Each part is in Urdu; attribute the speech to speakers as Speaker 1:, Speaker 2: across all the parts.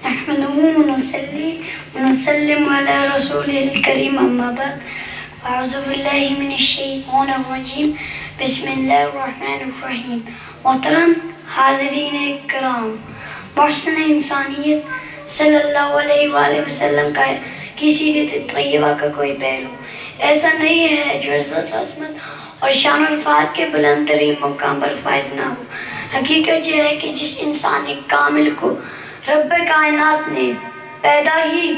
Speaker 1: نحمده ونصلي ونسلم على رسوله الكريم أما بعد أعوذ بالله من الشیطان الرجیم بسم اللہ الرحمن الرحیم. محترم حاضرین کرام، محسن انسانیت صلی اللہ علیہ وآلہ وسلم کی سیرت طیبہ کا کوئی پہلو ایسا نہیں ہے جو عزت عظمت اور شان و رفعت کے بلند ترین مقام پر فائز نہ ہو. حقیقت یہ ہے کہ جس انسان کامل کو رب کائنات نے پیدا ہی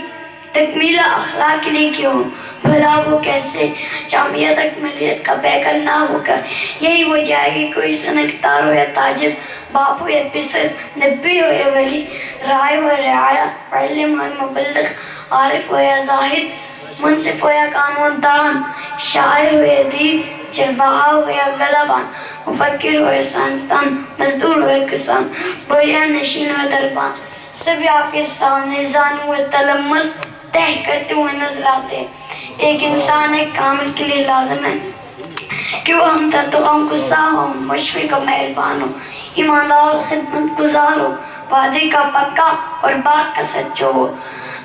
Speaker 1: تکمیل اخلاق کے لیے کیوں، بھلا وہ کیسے جامعیت اکملیت کا پیکر نہ ہوگا. یہی وجہ ہے کہ کوئی صنعتکار ہو یا تاجر، باپ ہو یا پسر، نبی ہو یا ولی، راعی ہو یا رعایا، علم ہو یا مبلغ، عارف ہو یا زاہد، منصف ہو یا قانون دان، شاعر ہو یا ادیب، چرواہا ہو یا غلبان، مفکر ہو یا سائنسدان، مزدور ہو یا کسان، بڑیا نشین ہو یا دربان، سبھی آپ کے سامنے زانو و تلمس تہ کرتے ہوئے نظر آتے ہیں. ایک انسان ایک کامل کے لیے لازم ہے کہ وہ ہم ترتقام گزار ہو، مشفق و مہربان ہو، ایماندار و خدمت گزار ہو، وعدے کا پکا اور بات کا سچو ہو،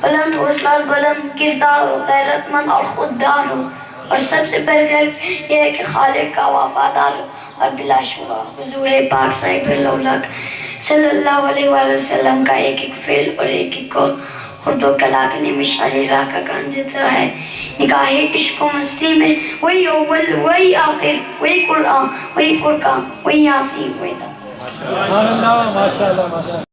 Speaker 1: بلند حوصلہ اور بلند کردار ہو، غیرت مند اور خوددار ہو، اور سب سے بڑھ کر یہ ہے کہ خالق کا وفادار ہو. اور بلا شبہ حضور پاک صاحب اللہ صلی اللہ علیہ وآلہ وسلم کا ایک ایک فعل اور ایک ایک قول خرد و کلا کے مشعل راہ کا کام دیتا ہے. نگاہ عشق و مستی میں وہی اول وہی آخر، وہی قرآن، وہی فرقان، وہی یاسین، وہی